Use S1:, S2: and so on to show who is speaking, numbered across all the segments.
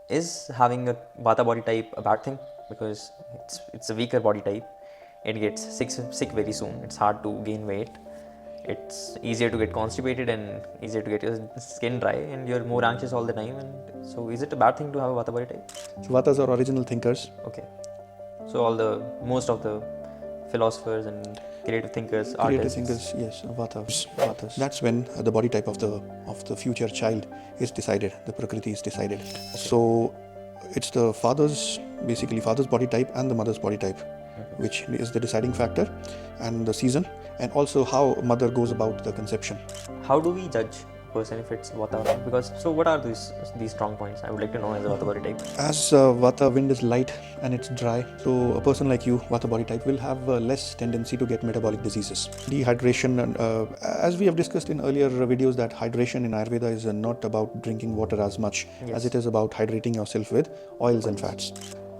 S1: is having a Vata body type a bad thing? Because it's a weaker body type. It gets sick very soon. It's hard to gain weight. It's easier to get constipated and easier to get your skin dry, and you're more anxious all the time. And so, is it a bad thing to have a Vata body type?
S2: So Vatas are original thinkers.
S1: Okay. So most of the philosophers and creative thinkers,
S2: Creative
S1: artists.
S2: thinkers, yes, Vatas. That's when the body type of the future child is decided. The Prakriti is decided. So it's the father's body type and the mother's body type, which is the deciding factor, and the season, and also how mother goes about the conception.
S1: How do we judge a person if it's Vata or not? Because so what are these strong points? I would like to know as a Vata body type.
S2: As Vata wind is light and it's dry, so a person like you, Vata body type, will have less tendency to get metabolic diseases. Dehydration, and as we have discussed in earlier videos, that hydration in Ayurveda is not about drinking water as much as it is about hydrating yourself with oils and fats.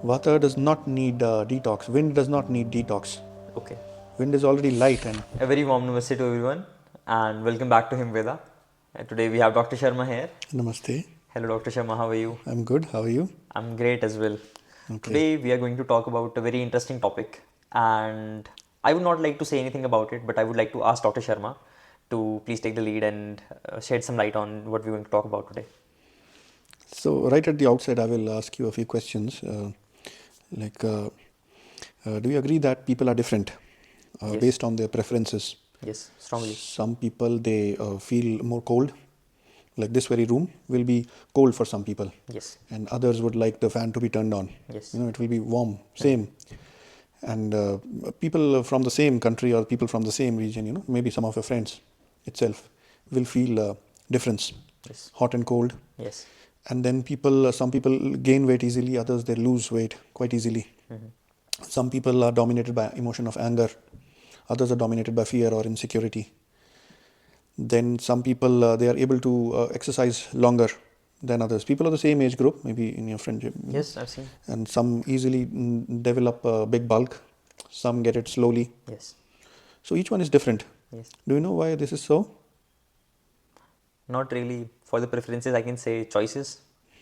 S2: Vata does not need detox. Wind does not need detox.
S1: Okay.
S2: Wind is already light. And
S1: a very warm namaste to everyone, and welcome back to Himveda. Today we have Dr. Sharma here.
S2: Namaste.
S1: Hello, Dr. Sharma. How are you?
S2: I'm good. How are you?
S1: I'm great as well.
S2: Okay.
S1: Today we are going to talk about a very interesting topic, and I would not like to say anything about it, but I would like to ask Dr. Sharma to please take the lead and shed some light on what we're going to talk about today.
S2: So right at the outset, I will ask you a few questions. Do you agree that people are different
S1: Yes.
S2: based on their preferences?
S1: Yes, strongly.
S2: Some people, they feel more cold. Like this very room will be cold for some people.
S1: Yes.
S2: And others would like the fan to be turned on.
S1: Yes.
S2: It will be warm, same. And people from the same country or people from the same region, maybe some of your friends itself will feel difference.
S1: Yes.
S2: Hot and cold.
S1: Yes.
S2: And then some people gain weight easily, others they lose weight quite easily. Some people are dominated by emotion of anger, others are dominated by fear or insecurity. Then some people, they are able to exercise longer than others. People of the same age group, maybe in your friendship.
S1: Yes, I've seen.
S2: And some easily develop a big bulk, some get it slowly.
S1: Yes.
S2: So each one is different.
S1: Yes.
S2: Do you know why this is so?
S1: Not really. For the preferences, I can say choices,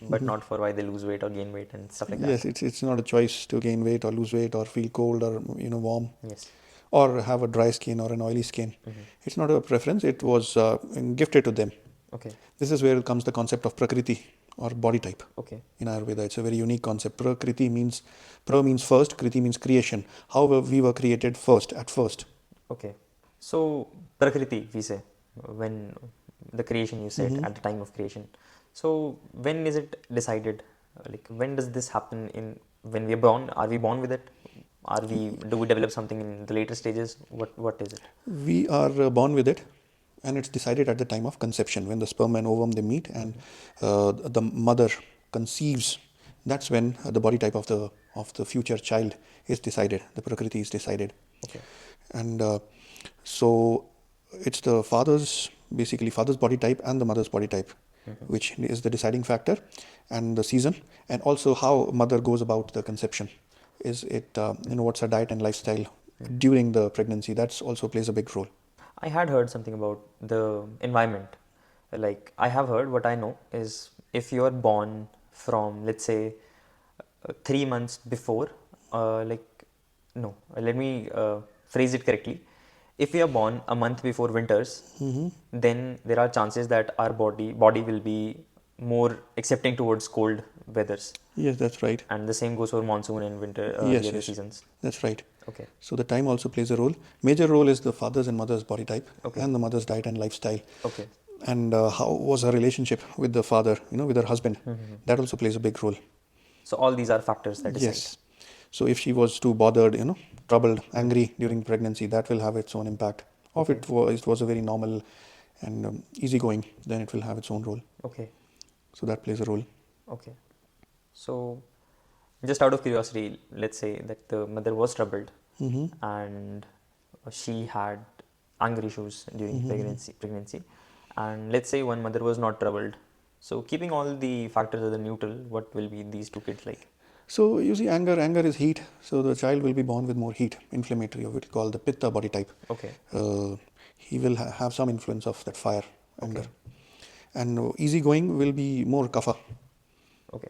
S1: but not for why they lose weight or gain weight and stuff like that.
S2: Yes, it's not a choice to gain weight or lose weight or feel cold or warm.
S1: Yes.
S2: Or have a dry skin or an oily skin. It's not a preference, it was gifted to them.
S1: Okay.
S2: This is where comes the concept of Prakriti or body type.
S1: Okay.
S2: In Ayurveda, it's a very unique concept. Prakriti means, pra means first, Kriti means creation. How we were created first, at first.
S1: Okay. So, Prakriti, we say, when the creation you said, at the time of creation. So, when is it decided? Like, when does this happen when we are born? Are we born with it? Do we develop something in the later stages? What is it?
S2: We are born with it, and it's decided at the time of conception, when the sperm and ovum they meet and the mother conceives. That's when the body type of the future child is decided. The Prakriti is decided.
S1: Okay.
S2: And so it's the father's body type and the mother's body type, which is the deciding factor, and the season, and also how mother goes about the conception. Is it, what's her diet and lifestyle during the pregnancy? That also plays a big role.
S1: I had heard something about the environment. Like, I have heard, what I know is if you are born from, let's say, 3 months before, let me phrase it correctly. If we are born a month before winters, then there are chances that our body will be more accepting towards cold weathers.
S2: Yes, that's right.
S1: And the same goes for monsoon and winter
S2: Yes.
S1: seasons.
S2: That's right.
S1: Okay.
S2: So the time also plays a role. Major role is the father's and mother's body type,
S1: Okay.
S2: and the mother's diet and lifestyle.
S1: Okay.
S2: And how was her relationship with the father, with her husband. That also plays a big role.
S1: So all these are factors that decide.
S2: Yes. So if she was too bothered, troubled, angry during pregnancy, that will have its own impact. Or if it was a very normal and easygoing, then it will have its own role.
S1: Okay.
S2: So that plays a role.
S1: Okay. So, just out of curiosity, let's say that the mother was troubled and she had anger issues during pregnancy, and let's say one mother was not troubled. So, keeping all the factors as a neutral, what will be these two kids like?
S2: So you see, anger is heat. So the child will be born with more heat, inflammatory, or what we call the Pitta body type.
S1: Okay.
S2: He will have some influence of that fire, anger.
S1: Okay.
S2: And easygoing will be more Kapha.
S1: Okay.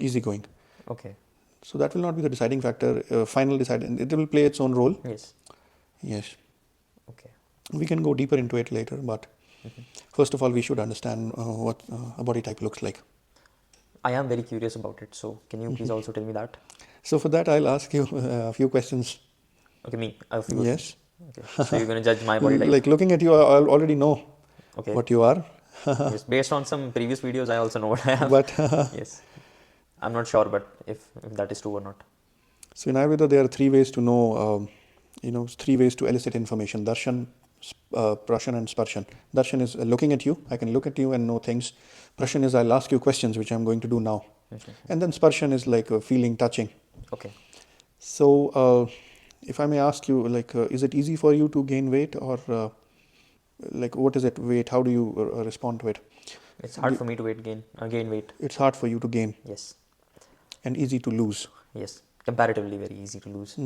S2: easygoing.
S1: Okay.
S2: So that will not be the deciding factor, final deciding. It will play its own role.
S1: Yes.
S2: Yes.
S1: Okay.
S2: We can go deeper into it later, but first of all, we should understand what a body type looks like.
S1: I am very curious about it. So can you please also tell me that?
S2: So for that, I'll ask you a few questions.
S1: Okay, me. A few
S2: Yes.
S1: questions. Okay. So you're gonna judge my body type.
S2: Like looking at you, I already know
S1: Okay.
S2: what you are.
S1: Yes. Based on some previous videos, I also know what I have.
S2: But
S1: Yes. I'm not sure, but if that is true or not.
S2: so in Ayurveda, there are three ways to know, three ways to elicit information: darshan, prashan, and sparshan. Darshan is looking at you. I can look at you and know things. Prashan is I'll ask you questions, which I'm going to do now. And then sparshan is like feeling, touching.
S1: Okay.
S2: So if I may ask you, like, is it easy for you to gain weight, or like what is it weight? How do you respond to it?
S1: It's hard for me to gain weight.
S2: It's hard for you to gain
S1: Yes.
S2: and easy to lose.
S1: Yes. Comparatively very easy to lose.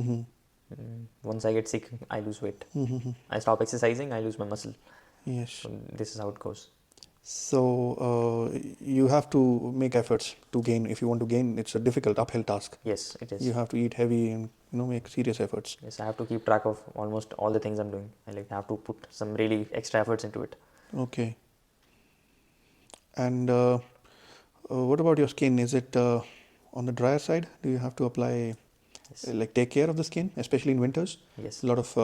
S1: Once I get sick, I lose weight. I stop exercising, I lose my muscle.
S2: Yes.
S1: So this is how it goes.
S2: So you have to make efforts to gain. If you want to gain, it's a difficult uphill task.
S1: Yes, it is.
S2: You have to eat heavy and make serious efforts.
S1: Yes, I have to keep track of almost all the things I'm doing. I have to put some really extra efforts into it.
S2: Okay. And what about your skin? Is it on the drier side? Do you have to apply, like, take care of the skin, especially in winters?
S1: Yes.
S2: A lot of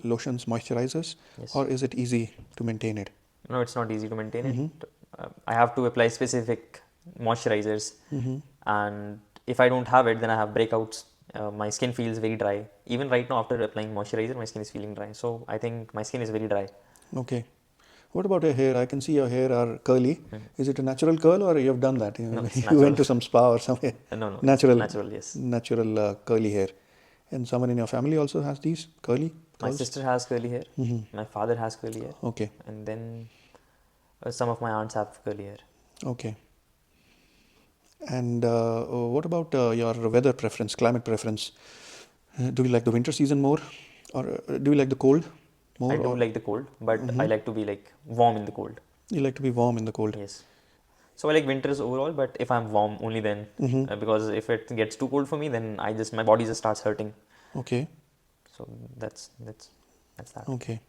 S2: lotions, moisturizers,
S1: Yes.
S2: or is it easy to maintain it?
S1: No, it's not easy to maintain it. I have to apply specific moisturizers, and if I don't have it, then I have breakouts. My skin feels very dry. Even right now, after applying moisturizer, my skin is feeling dry. So I think my skin is very dry.
S2: Okay. What about your hair? I can see your hair are curly. Is it a natural curl, or you have done that?
S1: No, it's
S2: You
S1: natural.
S2: went to some spa or somewhere?
S1: No, it's
S2: Natural.
S1: natural, yes.
S2: Natural curly hair. And someone in your family also has these curly
S1: My
S2: curls?
S1: sister has curly hair. My father has curly hair.
S2: Okay.
S1: And then some of my aunts have curly hair.
S2: Okay. And what about your weather preference, climate preference? Do you like the winter season more, or do you like the cold more?
S1: I do like the cold, but I like to be like warm in the cold.
S2: You like to be warm in the cold.
S1: Yes. So I like winters overall, but if I'm warm, only then. Because if it gets too cold for me, then my body just starts hurting.
S2: Okay.
S1: So that's that.
S2: Okay.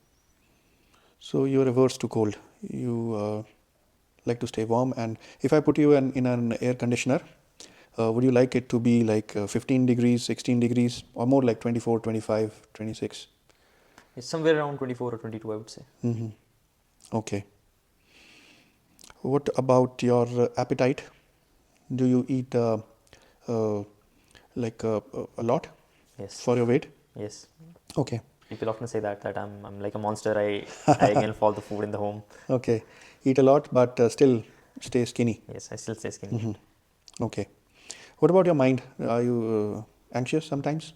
S2: So you're averse to cold. You like to stay warm. And if I put you in an air conditioner, would you like it to be like 15 degrees, 16 degrees, or more like 24, 25, 26?
S1: It's somewhere around 24 or 22, I would say.
S2: Okay. What about your appetite? Do you eat like a lot
S1: Yes.
S2: for your weight?
S1: Yes.
S2: Okay.
S1: People often say that I'm like a monster. I can all the food in the home.
S2: Okay. Eat a lot, but still stay skinny.
S1: Yes, I still stay skinny.
S2: Okay. What about your mind? Are you anxious sometimes?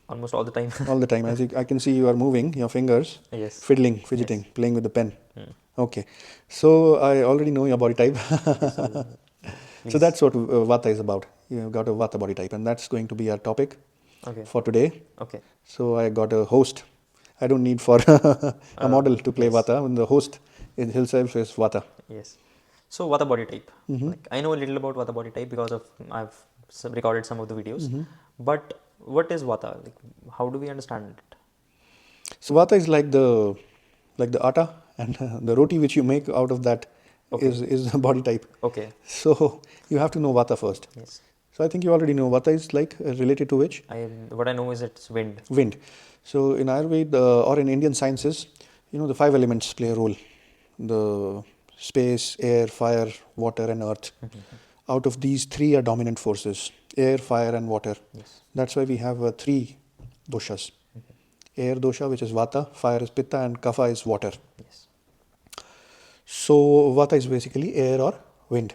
S1: Almost all the time.
S2: All the time. As I can see, you are moving your fingers,
S1: Yes.
S2: fiddling, fidgeting, playing with the pen. Okay. So I already know your body type. So that's what Vata is about. You've got a Vata body type, and that's going to be our topic for today.
S1: Okay.
S2: So I got a host. I don't need for a model to play Vata. And the host himself is Vata.
S1: Yes. So Vata body type. Like, I know a little about Vata body type because I've recorded some of the videos. But what is Vata? Like, how do we understand it?
S2: So Vata is like the atta, and the roti which you make out of that is the body type.
S1: Okay.
S2: So you have to know Vata first.
S1: Yes.
S2: So I think you already know Vata is like related to which?
S1: What I know is it's wind.
S2: Wind. So in Ayurveda or in Indian sciences, the 5 elements play a role: the space, air, fire, water, and earth. Out of these, 3 are dominant forces: air, fire, and water.
S1: Yes.
S2: That's why we have 3 doshas: air dosha, which is Vata; fire is Pitta; and Kapha is water.
S1: Yes.
S2: So Vata is basically air or wind.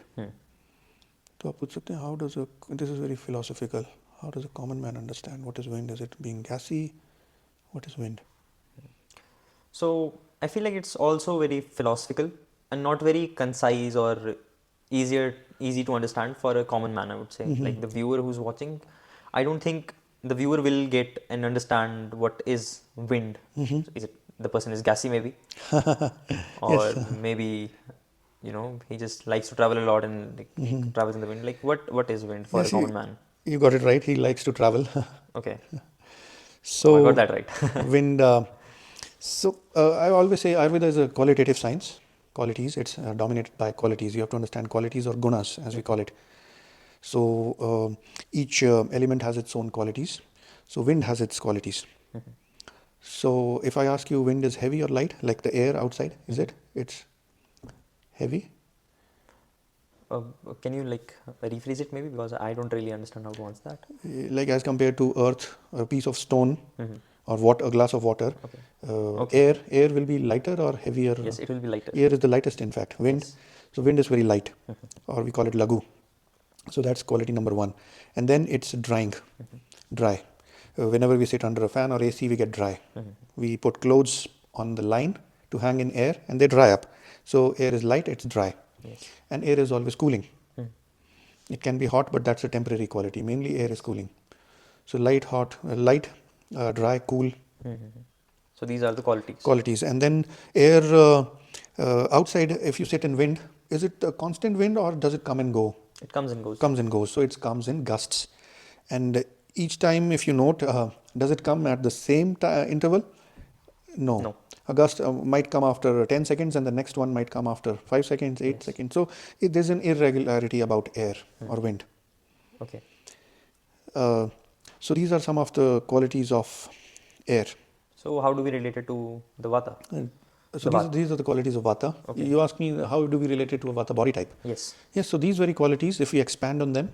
S2: तो आप पूछ सकते हैं, how does this is very philosophical. How does a common man understand what is wind? Is it being gassy? What is wind?
S1: So I feel like it's also very philosophical and not very concise or easy to understand for a common man, I would say. Like the viewer who's watching, I don't think the viewer will get and understand what is wind. So is it the person is gassy maybe? Or maybe he just likes to travel a lot and like, he travels in the wind. Like what is wind for a
S2: Yes,
S1: common man?
S2: you got it right. He likes to travel.
S1: Okay. Oh, I got
S2: So,
S1: that right.
S2: wind. I always say Ayurveda is a qualitative science. Qualities. It's dominated by qualities. You have to understand qualities or gunas, as we call it. So, each element has its own qualities. So, wind has its qualities. So, if I ask you, wind is heavy or light, like the air outside, is it? It's heavy.
S1: Uh, can you like rephrase it maybe, because I don't really understand how to answer that.
S2: Like as compared to earth, a piece of stone,
S1: Mm-hmm.
S2: or what a glass of water.
S1: Okay. Okay.
S2: Air will be lighter or heavier.
S1: Yes, it will be lighter.
S2: Air is the lightest, in fact. Wind.
S1: Yes.
S2: So wind is very light, or we call it lagu. So that's quality number one. And then it's drying, dry. Whenever we sit under a fan or AC, we get dry. We put clothes on the line to hang in air, and they dry up. So air is light, it's dry.
S1: Yes.
S2: And air is always cooling. It can be hot, but that's a temporary quality. Mainly air is cooling. So light, hot, dry, cool
S1: So these are the qualities.
S2: qualities. And then air outside, if you sit in wind, is it a constant wind or does it come and go?
S1: It comes and goes.
S2: Comes and goes. So it comes in gusts. And each time, if you note, does it come at the same interval? No.
S1: No.
S2: A gust might come after 10 seconds and the next one might come after 5 seconds, 8 seconds. So there's an irregularity about air or wind.
S1: Okay.
S2: So these are some of the qualities of air.
S1: So how do we relate it to the Vata?
S2: So these are the qualities of Vata.
S1: Okay.
S2: You ask me, how do we relate it to a Vata body type?
S1: Yes.
S2: Yes, so these very qualities, if we expand on them,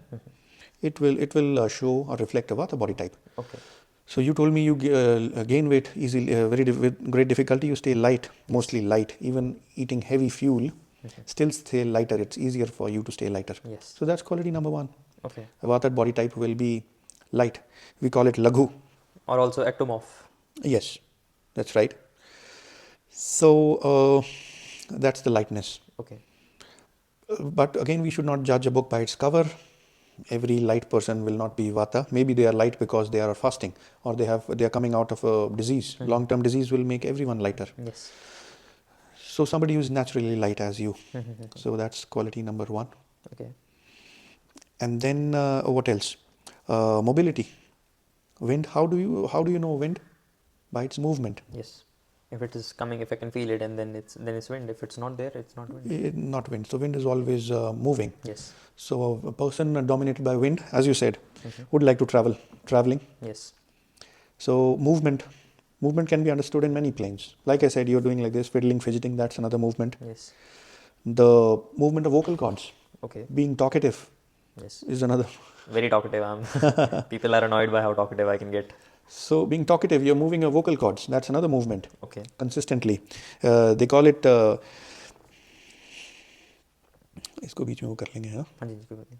S2: it will show or reflect a Vata body type.
S1: Okay.
S2: So you told me you gain weight easily, with great difficulty. You stay light, mostly light. Even eating heavy fuel, still stay lighter. It's easier for you to stay lighter.
S1: Yes.
S2: So that's quality number one.
S1: Okay.
S2: A Vata body type will be light. We call it Laghu.
S1: Or also ectomorph.
S2: Yes, that's right. So that's the lightness.
S1: Okay.
S2: But again, we should not judge a book by its cover. Every light person will not be Vata. Maybe they are light because they are fasting, or they are coming out of a disease. Long-term disease will make everyone lighter.
S1: Yes.
S2: So somebody who is naturally light as you. So that's quality number one.
S1: Okay.
S2: And then what else? Mobility. Wind. How do you know wind? By its movement.
S1: Yes. If it is coming, if I can feel it, and then it's wind. If it's not there, it's not wind.
S2: Not wind. So wind is always moving.
S1: Yes.
S2: So a person dominated by wind, as you said, would like to traveling.
S1: Yes.
S2: So movement can be understood in many planes. Like I said, you're doing like this, fiddling, fidgeting, that's another movement.
S1: Yes.
S2: The movement of vocal cords,
S1: Okay.
S2: being talkative,
S1: Yes.
S2: is another.
S1: Very talkative. People are annoyed by how talkative I can get.
S2: So being talkative, you're moving your vocal cords, that's another movement.
S1: Okay.
S2: Consistently. They call it इसको बीच में वो कर लेंगे हाँ.
S1: हाँ जी, कोई बात नहीं.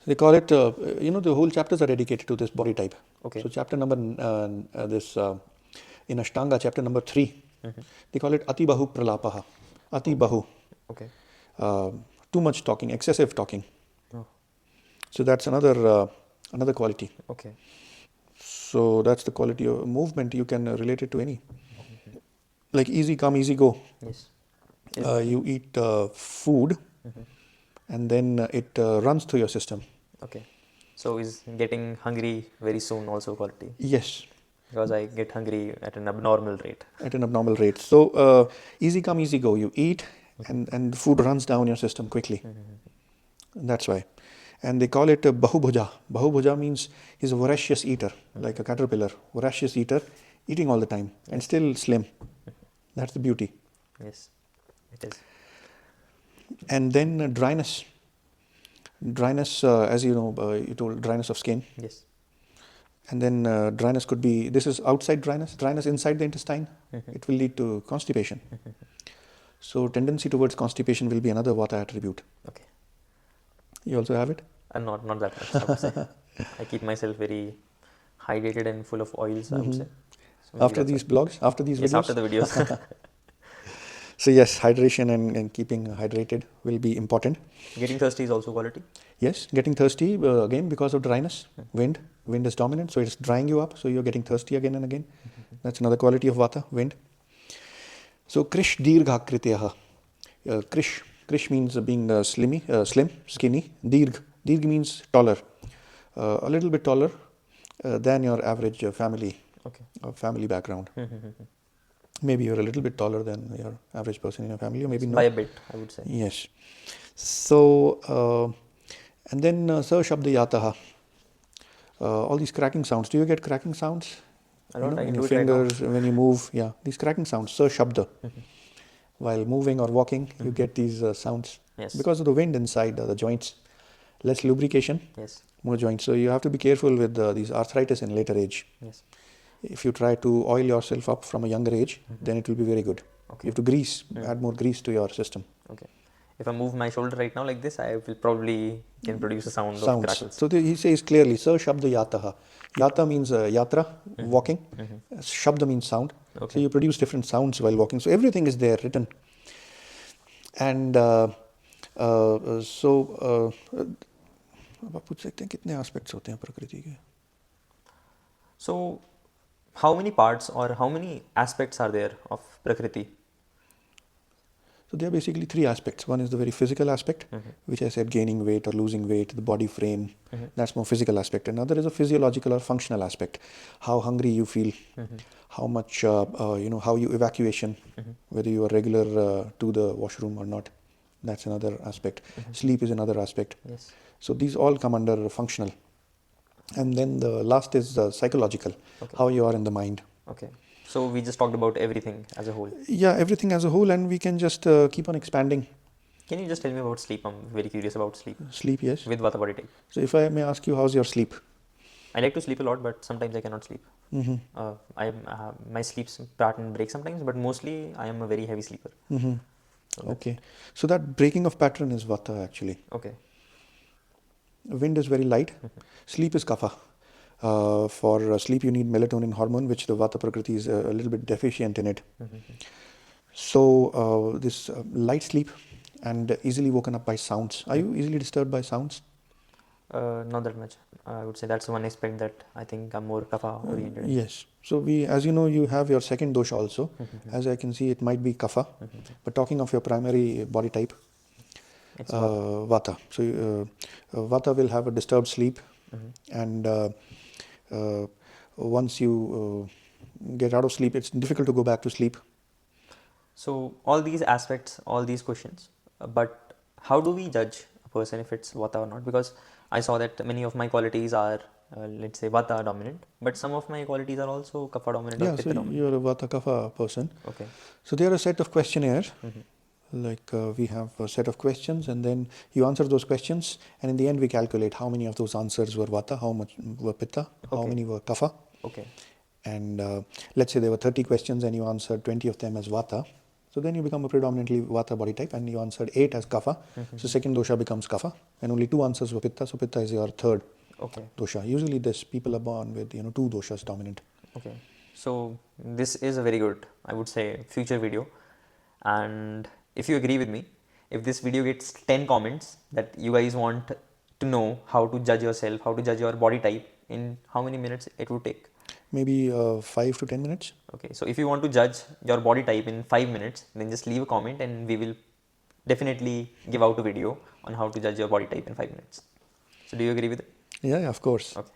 S2: They call it, the whole chapters are dedicated to this body type.
S1: Okay.
S2: So chapter number, in Ashtanga, chapter number 3, they call it Ati Bahu Pralapaha. Ati Bahu.
S1: Okay.
S2: Too much talking, excessive talking.
S1: Oh.
S2: So that's another quality.
S1: Okay.
S2: So that's the quality of movement. You can relate it to any. Like easy come, easy go.
S1: Yes.
S2: You eat food and then it runs through your system.
S1: Okay. So is getting hungry very soon also quality?
S2: Yes.
S1: Because I get hungry at an abnormal rate.
S2: At an abnormal rate. So easy come, easy go. You eat and the food runs down your system quickly. That's why. And they call it Bahubhuja. Bahubhuja means he's a voracious eater, like a caterpillar. Voracious eater, eating all the time and still slim. That's the beauty.
S1: Yes, it is.
S2: And then dryness. Dryness, as you know, you told dryness of skin.
S1: Yes.
S2: And then dryness could be, this is outside dryness inside the intestine. It will lead to constipation. So tendency towards constipation will be another Vata attribute.
S1: Okay.
S2: You also have it?
S1: Not that much, I would say. I keep myself very hydrated and full of oils, I would say. So maybe
S2: After
S1: that's
S2: these
S1: why.
S2: blogs, after these
S1: Yes,
S2: videos?
S1: after the videos.
S2: So yes, hydration and keeping hydrated will be important.
S1: Getting thirsty is also quality.
S2: Yes, getting thirsty, again, because of dryness. Wind is dominant, so it's drying you up, so you're getting thirsty again and again. That's another quality of Vata, wind. So Krish Dirghakrityaha. Krish means being slim, skinny. Dirgh means taller, a little bit taller than your average
S1: Okay.
S2: family background. Maybe you're a little bit taller than your average person in your family, or maybe
S1: Yes,
S2: no.
S1: by a bit, I would say.
S2: Yes. So, and then Sir Shabda Yataha. All these cracking sounds. Do you get cracking sounds?
S1: I don't. I
S2: In
S1: can
S2: your
S1: do it right now.
S2: fingers when you move. Yeah, these cracking sounds. Sir Shabda. While moving or walking, you get these sounds
S1: Yes.
S2: because of the wind inside the joints. Less lubrication,
S1: Yes.
S2: more joints. So you have to be careful with these arthritis in later age.
S1: Yes.
S2: If you try to oil yourself up from a younger age, then it will be very good.
S1: Okay.
S2: You have to grease, add more grease to your system.
S1: Okay. If I move my shoulder right now like this, I will probably can produce a sound of
S2: Sounds.
S1: crackles.
S2: So he says clearly, Sir Shabda Yataha. Yata means yatra, walking. Shabda means sound.
S1: Okay.
S2: So you produce different sounds while walking. So everything is there written. And so अब आप पूछ सकते हैं कितने aspects होते हैं प्रकृति के?
S1: So, how many parts or how many aspects are there of Prakriti?
S2: So there are basically three aspects. One is the very physical aspect, which I said, gaining weight or losing weight, the body frame. That's more physical aspect. Another is a physiological or functional aspect. How hungry you feel, how much, how you evacuation, whether you are regular to the washroom or not. That's another aspect. Sleep is another aspect.
S1: Yes.
S2: So these all come under functional. And then the last is psychological,
S1: Okay.
S2: how you are in the mind.
S1: Okay. So we just talked about everything as a whole.
S2: Yeah, everything as a whole, and we can just keep on expanding.
S1: Can you just tell me about sleep? I'm very curious about sleep.
S2: Sleep, yes.
S1: With Vata body type.
S2: So if I may ask you, how's your sleep?
S1: I like to sleep a lot, but sometimes I cannot sleep. My sleep pattern breaks sometimes, but mostly I am a very heavy sleeper.
S2: Okay. So that breaking of pattern is Vata actually.
S1: Okay.
S2: Wind is very light. Sleep is Kapha. For sleep, you need melatonin hormone, which the Vata Prakriti is a little bit deficient in it. So this light sleep and easily woken up by sounds. Are you easily disturbed by sounds?
S1: Not that much. I would say that's one aspect that I think I'm more kapha oriented.
S2: Yes. So as you know, you have your second dosha also. As I can see, it might be Kapha. But talking of your primary body type,
S1: It's
S2: Vata. So Vata will have a disturbed sleep, and once you get out of sleep, it's difficult to go back to sleep.
S1: So all these aspects, all these questions, but how do we judge a person if it's Vata or not? Because I saw that many of my qualities are, let's say, Vata dominant, but some of my qualities are also Kapha dominant or
S2: Yeah,
S1: Pitta
S2: so
S1: dominant.
S2: you're a Vata Kapha person.
S1: Okay.
S2: So there are a set of questionnaire. Like we have a set of questions, and then you answer those questions, and in the end we calculate how many of those answers were Vata, how much were Pitta, how many were Kapha.
S1: Okay.
S2: And let's say there were 30 questions and you answered 20 of them as Vata. So then you become a predominantly Vata body type, and you answered 8 as Kapha. So second dosha becomes Kapha, and only 2 answers were Pitta. So Pitta is your third
S1: Okay.
S2: dosha. Usually this people are born with 2 doshas dominant.
S1: Okay. So this is a very good, I would say, future video. And if you agree with me, if this video gets 10 comments that you guys want to know how to judge yourself, how to judge your body type, in how many minutes it would take?
S2: Maybe 5 to 10 minutes.
S1: Okay, so if you want to judge your body type in 5 minutes, then just leave a comment and we will definitely give out a video on how to judge your body type in 5 minutes. So do you agree with it?
S2: Yeah, of course.
S1: Okay.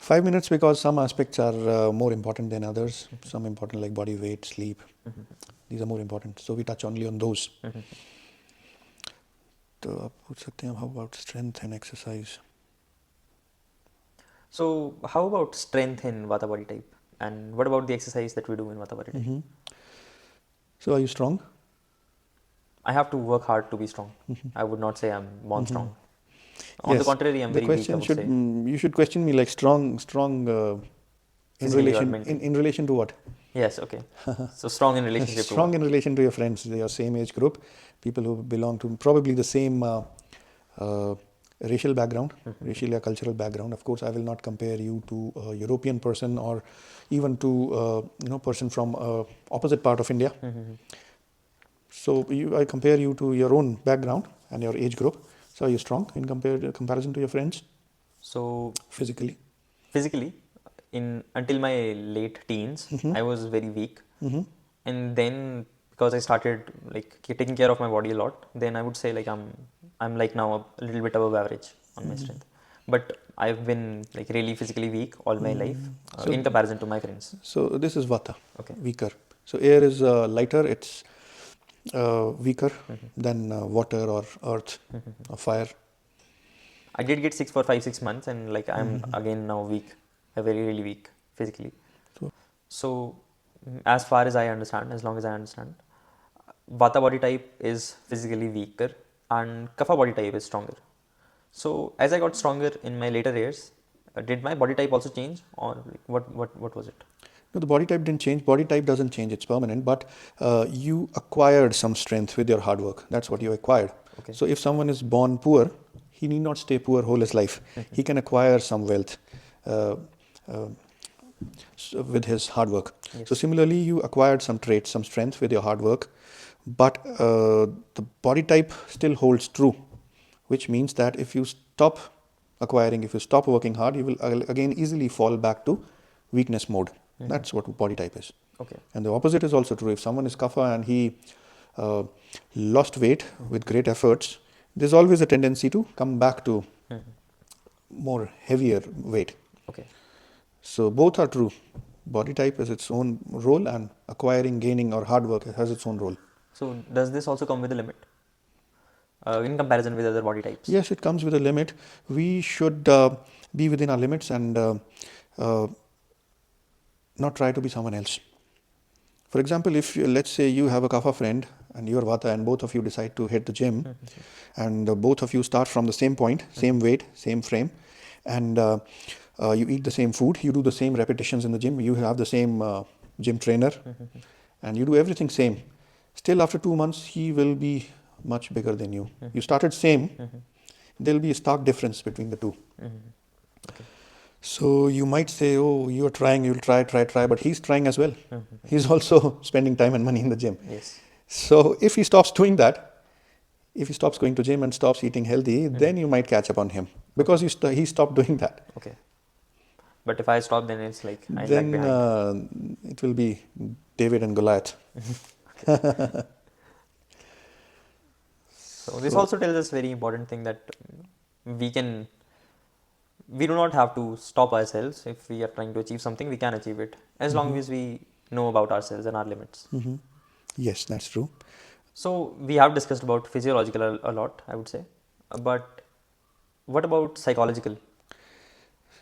S2: 5 minutes because some aspects are more important than others. Some important like body weight, sleep. These are more important. So we touch only on those. तो आप पूछ सकते हैं how about strength and exercise?
S1: So how about strength in Vata body type? And what about the exercise that we do in Vata body type?
S2: So are you strong?
S1: I have to work hard to be strong. I would not say I'm born strong. On the contrary, I'm
S2: the
S1: very weak, I
S2: question
S1: would
S2: should
S1: say.
S2: you should question me like strong in
S1: Physically or
S2: relation
S1: mentally.
S2: in relation to what?
S1: Yes, okay. So strong in relationship to
S2: Strong
S1: what?
S2: in relation to your friends, your same age group, people who belong to probably the same racial background, racial or cultural background. Of course, I will not compare you to a European person or even to person from opposite part of India. So I compare you to your own background and your age group. So are you strong in comparison to your friends?
S1: So
S2: Physically?
S1: physically, until my late teens, I was very weak. And then because I started like taking care of my body a lot, then I would say like I'm like now a little bit above average on my strength. But I've been like really physically weak all my life
S2: So,
S1: in comparison to my friends.
S2: so this is Vata,
S1: Okay.
S2: weaker. So air is lighter, it's weaker than water or earth or fire.
S1: I did get sick for 5-6 months, and like I'm again now weak, very really weak physically.
S2: So,
S1: So, as far as I understand, as long as I understand, Vata body type is physically weaker, and Kapha body type is stronger. So, as I got stronger in my later years, did my body type also change, or like what was it?
S2: no, the body type didn't change. Body type doesn't change, it's permanent, but you acquired some strength with your hard work. That's what
S1: Okay.
S2: you acquired.
S1: Okay.
S2: So if someone is born poor, he need not stay poor whole his life. He can acquire some wealth uh, uh, with his hard work.
S1: Yes.
S2: So similarly, you acquired some traits, some strength with your hard work, but the body type still holds true, which means that if you stop acquiring, if you stop working hard, you will again easily fall back to weakness mode. That's what body type is.
S1: Okay.
S2: And the opposite is also true. If someone is kapha and he uh, lost weight with great efforts, there's always a tendency to come back to more heavier weight.
S1: Okay.
S2: So both are true. Body type has its own role, and acquiring, gaining, or hard work has its own role.
S1: So, does this also come with a limit in comparison with other body types?
S2: Yes, it comes with a limit. We should be within our limits and uh, not try to be someone else. For example, if let's say you have a kapha friend and you're vata, and both of you decide to hit the gym, and both of you start from the same point, same weight, same frame, and you eat the same food, you do the same repetitions in the gym, you have the same gym trainer, and you do everything same. Still, after 2 months, he will be much bigger than you. You started same, there'll be a stark difference between the two.
S1: Okay.
S2: So you might say, oh, you're trying, you'll try, but he's trying as well. He's also spending time and money in the gym.
S1: Yes.
S2: So if he stops doing that, if he stops going to gym and stops eating healthy, then you might catch up on him because he stopped doing that.
S1: Okay. But if I stop, then it's like I lag
S2: Then
S1: behind.
S2: it will be David and Goliath.
S1: So this also tells us very important thing that we do not have to stop ourselves. If we are trying to achieve something, we can achieve it as long as we know about ourselves and our limits.
S2: Yes, that's true.
S1: So we have discussed about physiological a lot, I would say, but what about psychological?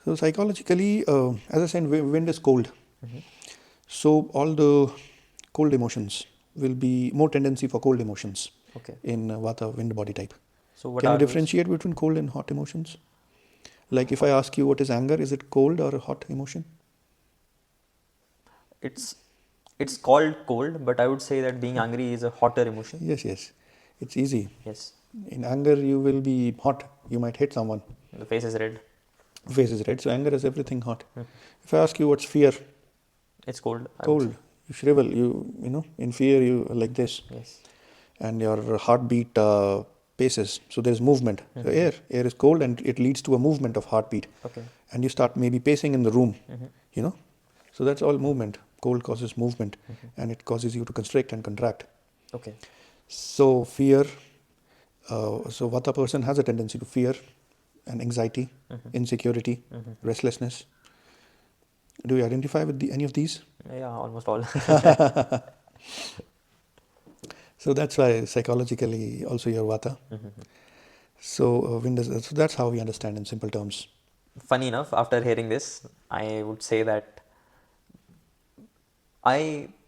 S2: So psychologically, as I said, wind is cold. So all the cold emotions will be more tendency for cold emotions
S1: Okay.
S2: in Vata wind body type.
S1: So what
S2: Can you
S1: are those?
S2: differentiate between cold and hot emotions? Like if I ask you what is anger, is it cold or a hot emotion?
S1: It's called cold, but I would say that being angry is a hotter emotion.
S2: Yes, yes. It's easy.
S1: Yes.
S2: In anger, you will be hot. You might hit someone.
S1: The face is red.
S2: Face is red. So anger is everything hot. If I ask you what's fear,
S1: It's cold. I would
S2: cold.
S1: say.
S2: You shrivel. You know, in fear, you are like this.
S1: Yes.
S2: And your heartbeat paces. So there's movement. So air is cold, and it leads to a movement of heartbeat.
S1: Okay.
S2: And you start maybe pacing in the room, you know. So that's all movement. Cold causes movement, and it causes you to constrict and contract.
S1: Okay.
S2: So fear, so Vata person has a tendency to fear and anxiety, insecurity, restlessness. Do you identify with any of these?
S1: Yeah, almost all.
S2: So that's why psychologically also you're Vata. So so that's how we understand in simple terms.
S1: Funny enough, after hearing this, I would say that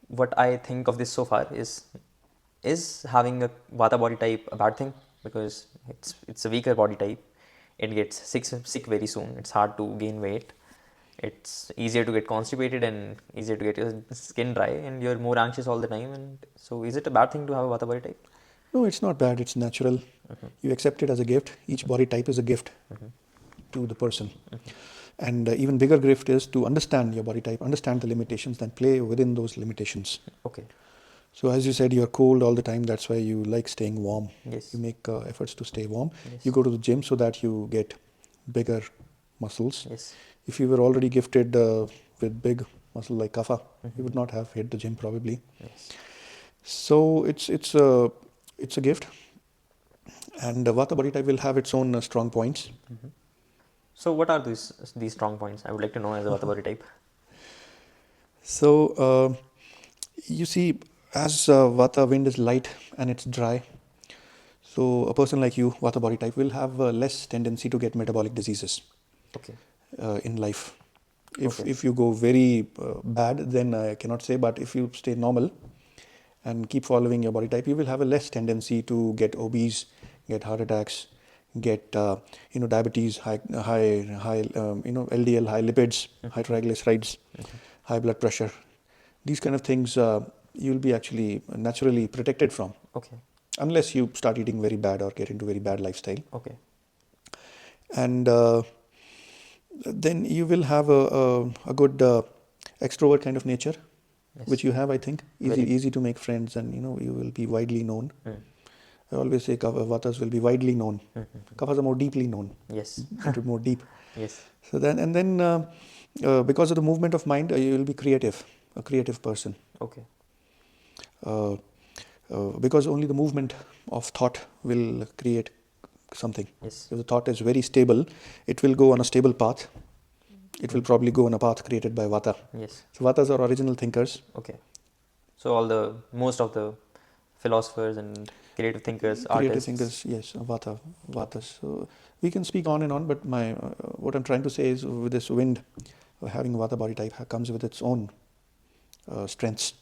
S1: what I think of this so far is having a Vata body type a bad thing, because it's a weaker body type. It gets sick very soon. It's hard to gain weight. It's easier to get constipated and easier to get your skin dry, and you're more anxious all the time. And so, is it a bad thing to have a Vata body type?
S2: No, it's not bad. It's natural. You accept it as a gift. Each body type is a gift to the person. And even bigger gift is to understand your body type, understand the limitations, and play within those limitations.
S1: Okay.
S2: So as you said, you're cold all the time. That's why you like staying warm.
S1: Yes.
S2: You make efforts to stay warm.
S1: Yes.
S2: You go to the gym so that you get bigger muscles.
S1: Yes.
S2: If you were already gifted with big muscle like kapha, you would not have hit the gym probably.
S1: Yes.
S2: So it's a gift, and Vata body type will have its own strong points.
S1: So what are these strong points? I would like to know as a Vata body type.
S2: So you see, as Vata wind is light and it's dry, so a person like you, Vata body type, will have less tendency to get metabolic diseases
S1: Okay.
S2: in life.
S1: Okay.
S2: If you go very bad, then I cannot say, but if you stay normal and keep following your body type, you will have a less tendency to get obese, get heart attacks, get diabetes, high LDL, high lipids, high triglycerides, high blood pressure. These kind of things you'll be actually naturally protected from,
S1: Okay.
S2: unless you start eating very bad or get into very bad lifestyle.
S1: Okay.
S2: And then you will have a good extrovert kind of nature,
S1: Yes.
S2: which you have, I think.
S1: Very.
S2: Easy to make friends, and you will be widely known.
S1: Mm.
S2: I always say Vatas will be widely known. Kaphas are more deeply known.
S1: Yes.
S2: Into more deep.
S1: Yes.
S2: So then because of the movement of mind, you will be creative, a creative person.
S1: Okay.
S2: Uh, because only the movement of thought will create something.
S1: Yes.
S2: If the thought is very stable, it will go on a stable path. It will probably go on a path created by Vata.
S1: Yes.
S2: So Vatas are original thinkers.
S1: Okay. So most of the philosophers and creative thinkers,
S2: Creative
S1: artists.
S2: thinkers, yes, Vatas. So we can speak on and on, but what I'm trying to say is, with this wind, having a Vata body type comes with its own strengths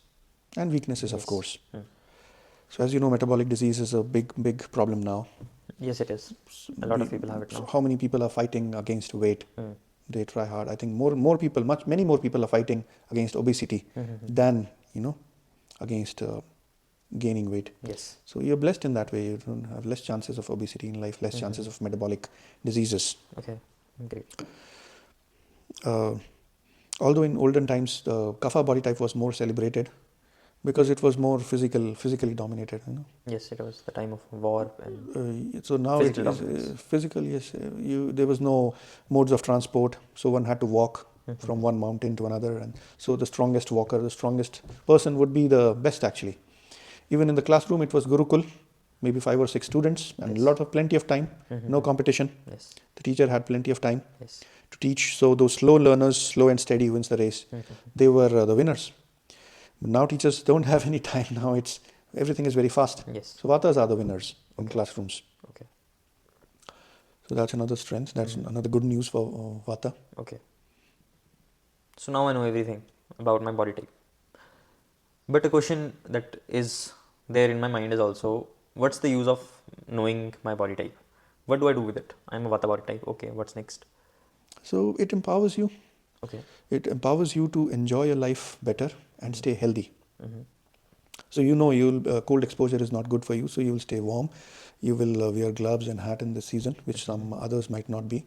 S2: and weaknesses, of
S1: Yes.
S2: course.
S1: Mm.
S2: So as you know, metabolic disease is a big problem now.
S1: Yes, it is. A lot of people have it now.
S2: So how many people are fighting against weight?
S1: Mm.
S2: They try hard. I think more people, many more people are fighting against obesity than against gaining weight.
S1: Yes.
S2: So you're blessed in that way. You don't have less chances of obesity in life, less chances of metabolic diseases.
S1: Okay. Great.
S2: Although in olden times the kapha body type was more celebrated because it was more physically dominated.
S1: Yes, it was the time of war and
S2: So now it
S1: physical
S2: is
S1: dominance.
S2: physical. Yes, there was no modes of transport, so one had to walk from one mountain to another, and so the strongest walker, the strongest person would be the best actually. Even in the classroom, it was Gurukul, maybe 5 or 6 students, and plenty of time, no competition.
S1: Yes.
S2: The teacher had plenty of time
S1: Yes.
S2: to teach. So those slow learners, slow and steady wins the race. They were the winners. But now teachers don't have any time. Now everything is very fast.
S1: Yes.
S2: So Vatas are the winners in classrooms.
S1: Okay.
S2: So that's another strength. That's another good news for Vata.
S1: Okay. So now I know everything about my body type. But a question that is there in my mind is also, what's the use of knowing my body type? What do I do with it? I'm a Vata body type. Okay, what's next?
S2: So it empowers you.
S1: Okay.
S2: It empowers you to enjoy your life better and stay healthy.
S1: Mm-hmm.
S2: So cold exposure is not good for you. So you will stay warm. You will wear gloves and hat in this season, which some others might not be.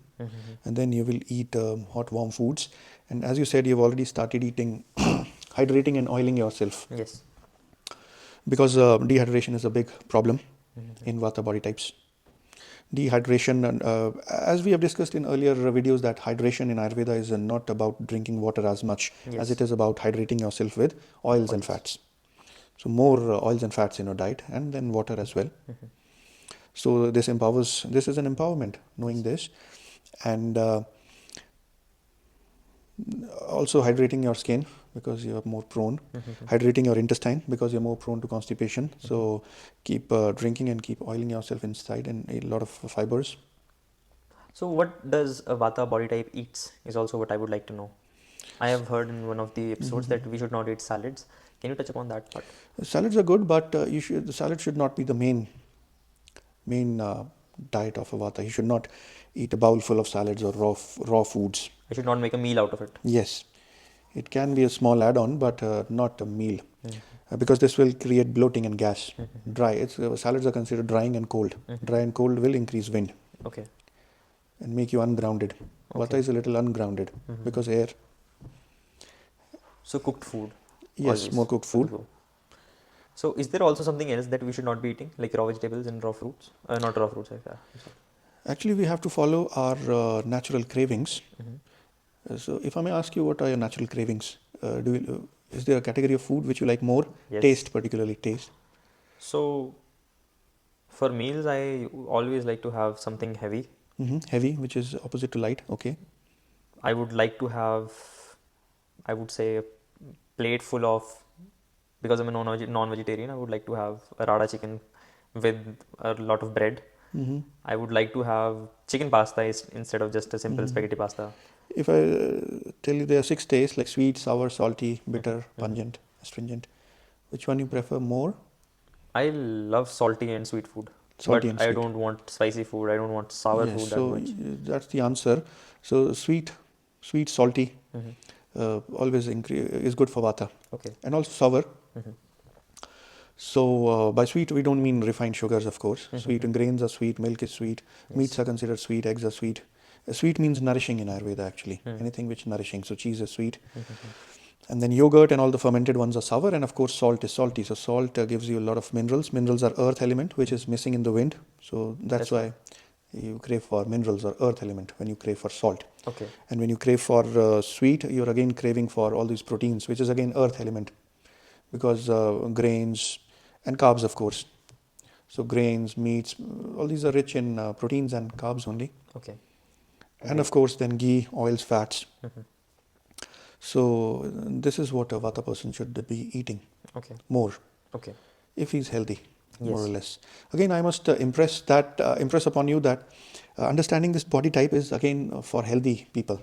S2: And then you will eat hot, warm foods. And as you said, you've already started eating, hydrating and oiling yourself.
S1: Yes.
S2: Because dehydration is a big problem in Vata body types. Dehydration, and as we have discussed in earlier videos, that hydration in Ayurveda is not about drinking water as much as it is about hydrating yourself with oils and fats. So more oils and fats in your diet, and then water as well. So this is an empowerment, knowing this. And also hydrating your skin, because you are more prone. Hydrating your intestine, because you're more prone to constipation. So keep drinking and keep oiling yourself inside, and eat a lot of fibers.
S1: So what does a Vata body type eats is also what I would like to know. I have heard in one of the episodes that we should not eat salads. Can you touch upon that part?
S2: Salads are good, but the salad should not be the main diet of a Vata. You should not eat a bowl full of salads or raw foods.
S1: I should not make a meal out of it.
S2: Yes, it can be a small add-on, but not a meal, because this will create bloating and gas. Salads are considered drying and cold. Dry and cold will increase wind.
S1: Okay.
S2: And make you ungrounded. Vata is a little ungrounded because air.
S1: So cooked food.
S2: Yes,
S1: always
S2: more cooked food.
S1: So is there also something else that we should not be eating, like raw vegetables and raw fruits? Not raw fruits.
S2: Actually, we have to follow our natural cravings. So if I may ask you, what are your natural cravings? Is there a category of food which you like more?
S1: Yes.
S2: Taste, particularly taste.
S1: So for meals, I always like to have something heavy.
S2: Heavy, which is opposite to light. Okay.
S1: I would like to have, I would say, a plate full of, because I'm a non-vegetarian, I would like to have a rada chicken with a lot of bread. I would like to have chicken pasta instead of just a simple spaghetti pasta.
S2: If I tell you there are 6 tastes like sweet, sour, salty, bitter, pungent, astringent, which one you prefer more?
S1: I love salty and sweet food,
S2: Salty
S1: but
S2: and
S1: I
S2: sweet.
S1: don't want spicy food. I don't want sour
S2: Yes,
S1: food that
S2: so
S1: much.
S2: that's the answer. So sweet, salty, always is good for Vata,
S1: Okay.
S2: and also sour. So by sweet we don't mean refined sugars, of course. Sweet grains are sweet, milk is sweet, meats are considered sweet, eggs are sweet. Sweet means nourishing in Ayurveda actually. Anything which nourishing. So cheese is sweet. And then yogurt and all the fermented ones are sour, and of course salt is salty. So salt gives you a lot of minerals. Minerals are earth element, which is missing in the wind. So that's why you crave for minerals or earth element when you crave for salt.
S1: Okay.
S2: And when you crave for sweet, you're again craving for all these proteins, which is again earth element, because grains and carbs, of course. So grains, meats, all these are rich in proteins and carbs only.
S1: Okay.
S2: And of course then ghee, oils, fats. So this is what a Vata person should be eating
S1: Okay.
S2: more
S1: Okay.
S2: if he's healthy, more or
S1: Yes.
S2: less. Again, I must impress upon you that understanding this body type is again for healthy people.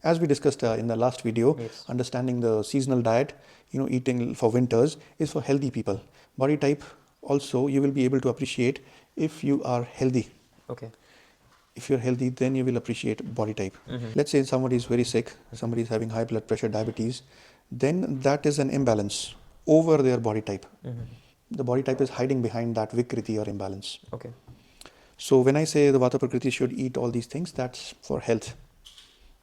S2: As we discussed in the last video,
S1: Yes.
S2: understanding the seasonal diet, eating for winters is for healthy people. Body type also you will be able to appreciate if you are healthy.
S1: Okay.
S2: If you're healthy, then you will appreciate body type. Let's say somebody is very sick, somebody is having high blood pressure, diabetes, then that is an imbalance over their body type. The body type is hiding behind that vikriti or imbalance.
S1: Okay.
S2: So when I say the Vata Prakriti should eat all these things, that's for health.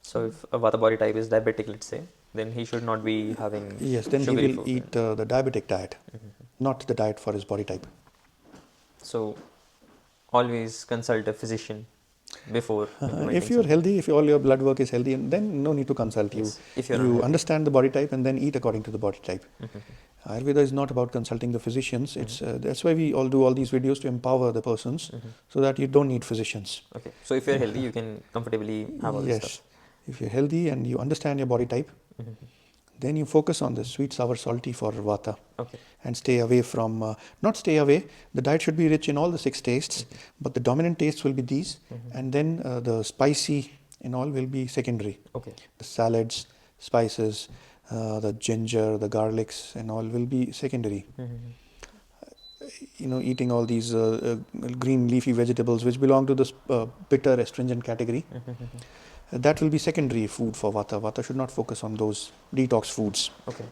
S1: So if a Vata body type is diabetic, let's say, then he should not be having
S2: Yes, then he
S1: sugary
S2: will
S1: food.
S2: eat the diabetic diet, not the diet for his body type.
S1: So always consult a physician before implementing
S2: If you're
S1: something.
S2: healthy, if all your blood work is healthy, and then no need to consult
S1: Yes,
S2: you.
S1: if you're
S2: You
S1: unhealthy.
S2: understand the body type and then eat according to the body type. Ayurveda is not about consulting the physicians. It's that's why we all do all these videos to empower the persons, so that you don't need physicians.
S1: Okay. So if you're healthy, you can comfortably have all this
S2: Yes,
S1: stuff.
S2: if you're healthy and you understand your body type, then you focus on the sweet, sour, salty for Vata.
S1: Okay.
S2: And stay away from, not stay away, the diet should be rich in all the 6 tastes, but the dominant tastes will be these, and then the spicy and all will be secondary.
S1: Okay.
S2: The salads, spices, the ginger, the garlics and all will be secondary. Eating all these green leafy vegetables which belong to this bitter astringent category, that will be secondary food for Vata. Vata should not focus on those detox foods.
S1: Okay.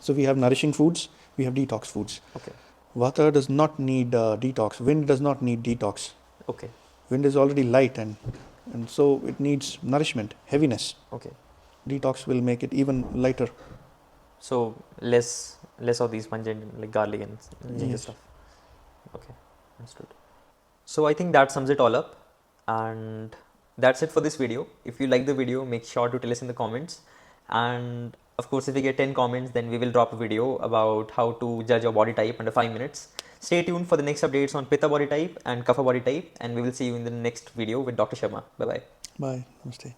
S2: So we have nourishing foods, we have detox foods.
S1: Okay.
S2: Vata does not need detox. Wind does not need detox.
S1: Okay.
S2: Wind is already light and so it needs nourishment, heaviness.
S1: Okay.
S2: Detox will make it even lighter.
S1: So less of these pungent like garlic and ginger
S2: Yes.
S1: stuff. Okay, understood. So I think that sums it all up, and that's it for this video. If you like the video, make sure to tell us in the comments, and of course if we get 10 comments, then we will drop a video about how to judge your body type under 5 minutes. Stay tuned for the next updates on Pitta body type and Kapha body type, and we will see you in the next video with Dr. Sharma. Bye bye.
S2: Bye. Namaste.